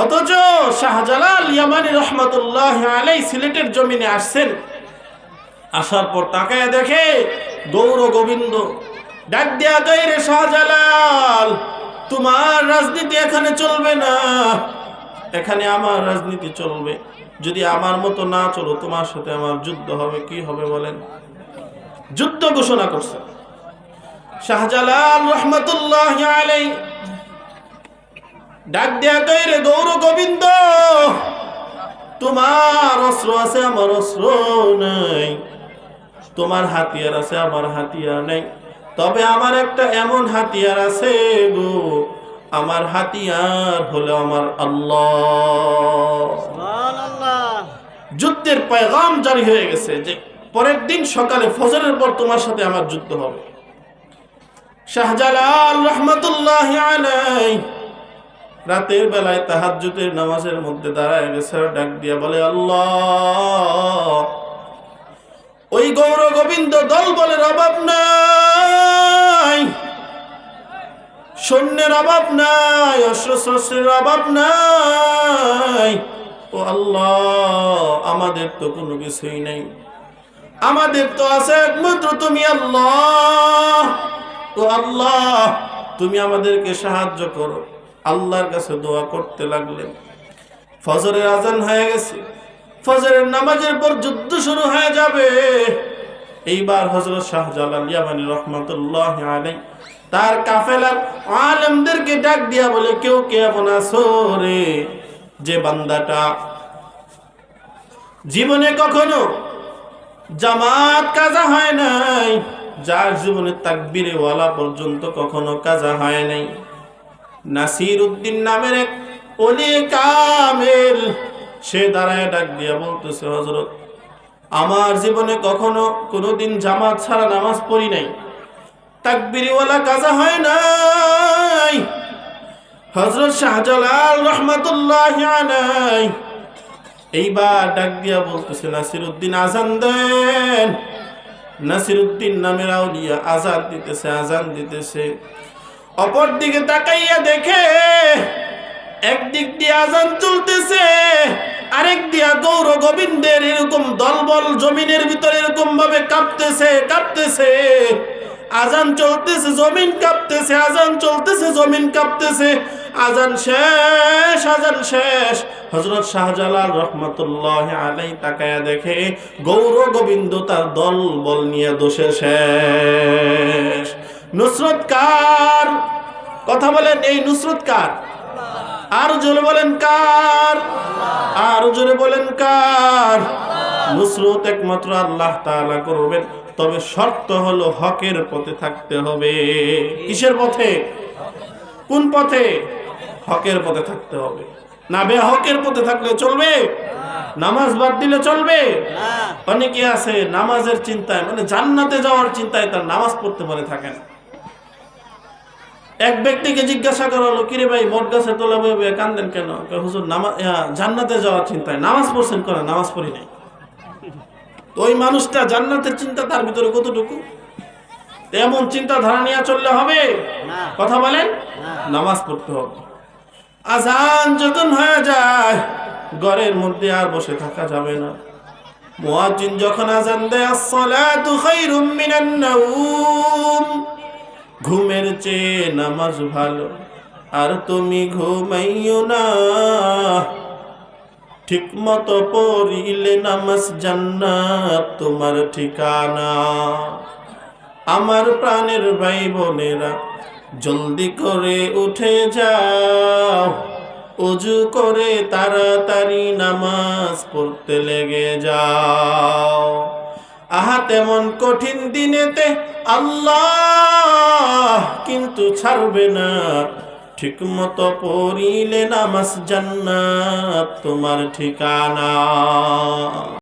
অথচ শাহজালাল ইয়ামানি রহমতুল্লাহ আলাইহি সিলেটের জমিনে আসছেন। আসার পর তাকায় দেখে গৌর গোবিন্দ ডাক দিয়া কয়, রে শাহজালাল, তোমার রাজনীতি এখানে চলবে না, এখানে আমার রাজনীতি চলবে। যদি আমার মতো না চলো, তোমার সাথে আমার যুদ্ধ হবে। কি হবে বলেন? যুদ্ধ ঘোষণা করছে। শাহজালাল রহমতুল্লাহ আলাইহি ডাক দিয়া কয়, রে গৌর গোবিন্দ, তোমার অস্ত্র আছে, আমার অস্ত্র নাই, তোমার হাতিয়ার আছে, আমার হাতিয়ার নাই। তবে আমার একটা এমন হাতিয়ার আছে গো, আমার হাতিয়ার হলো আমার আল্লাহ। যুদ্ধের পয়গাম জারি হয়ে গেছে যে পরের দিন সকালে ফজরের পর তোমার সাথে আমার যুদ্ধ হবে। শাহজালাল রহমতুল্লাহ আলাইহি রাতের বেলায় তাহাজ্জুদের নামাজের মধ্যে দাঁড়ায় গেছে, ডাক দিয়া বলে, আল্লাহ, ওই গৌর গোবিন্দ দল বলের অভাব নাই, সৈন্যের অভাব নাই, অস্ত্র-শস্ত্রের অভাব নাই। ও আল্লাহ, আমাদের তো কোনো কিছুই নাই, আমাদের তো আছে একমাত্র তুমি আল্লাহ। ও আল্লাহ, তুমি আমাদেরকে সাহায্য করো। আল্লাহর কাছে দোয়া করতে লাগলেন। ফজরের আজান হয়ে গেছে, ফজরের নামাজের পর যুদ্ধ শুরু হয়ে যাবে। এইবার হযরত শাহজালাল ইয়ামানি রহমাতুল্লাহ আলাইহি তার কাফেলার আলেমদেরকে ডাক দিয়া বলে, কেউ কে এমন আছো রে যে বান্দাটা জীবনে কখনো জামাত কাজা হয় নাই, যার জীবনে তাকবীরে ওয়ালা পর্যন্ত কখনো কাজা হয় নাই। নাসির উদ্দিন নামের এক ওলি কামেল, সে দাঁড়ায় ডাক দিয়া বলতেছে, হযরত, আমার জীবনে কখনো কোনোদিন জামাত ছাড়া নামাজ পড়ি নাই, তাকবীরে ওয়ালা কাজা হয় নাই। হযরত শাহজালাল রাহমাতুল্লাহি আলাইহি এইবার ডাক দিয়া বলতেছে, নাসিরউদ্দিন আজান দেন। নাসিরউদ্দিন নামের আউলিয়া আজান দিতেছে, আজান দিতেছে। অপর দিকে তাকাইয়া দেখে একদিক দিয়ে আজান চলতেছে, আরেক দিয়া গৌর গোবিন্দের এরকম দলবল জমিনের ভিতরে এরকম ভাবে কাঁপতেছে কাঁপতেছে। আজান চলতেছে, জমিন কাঁপতেছে, আজান চলতেছে, জমিন কাঁপতেছে। আজান শেষ, আজান শেষ। হযরত শাহজালাল রাহমাতুল্লাহি আলাইহি তাকায়া দেখে গৌর গোবিন্দ তার দল বল নিয়ে দোষে শেষ। নুসরত কার? কথা বলেন, এই নুসরত কার? আর জোরে বলেন কার? আর জোরে বলেন কার? নুসরত একমাত্র আল্লাহ তাআলা করবেন। তবে শর্ত হলো হকের পথে থাকতে হবে। কিসের পথে? কোন পথে? হকের পথে থাকতে হবে। না বেহকের পথে থাকলে চলবে? নামাজ বাদ দিলে চলবে? অনেকে আছে নামাজের চিন্তায়, মানে জান্নাতে যাওয়ার চিন্তায় তার নামাজ পড়তে পারে থাকে না। এক ব্যক্তিকে জিজ্ঞাসা করা হলো, কিরে ভাই, বট গাছের তলা বয়ে কান্দেন কেন? হুজুর, জান্নাতে যাওয়ার চিন্তায়। নামাজ পড়ছেন? করে নামাজ পড়ি নাই। তো ওই মানুষটা জান্নাতের চিন্তা তার ভিতরে কতটুকু? এমন চিন্তা ধারা নিয়ে চললে হবে? কথা বলেন, নামাজ পড়তে হবে। আজান যখন হয়ে যায় ঘরের মধ্যে আর বসে থাকা যাবে না। মুয়াজ্জিন যখন আজান দেয়, আসসালাতু খায়রুম মিনান নাওম, ঘুমের চেয়ে নামাজ ভালো, আর তুমি ঘুমাইও না। ঠিক মতো পড়িলে নামাজ জান্নাত তোমার ঠিকানা। আমার প্রাণের ভাই বোনেরা, জলদি করে উঠে যাও, ওযু করে তাড়াতাড়ি নামাজ পড়তে লেগে যাও। আহা, তেমন কঠিন দিনেতে আল্লাহ কিন্তু ছাড়বে না। ঠিক মতো পড়িলে নামাজ জান্নাত তোমার ঠিকানা।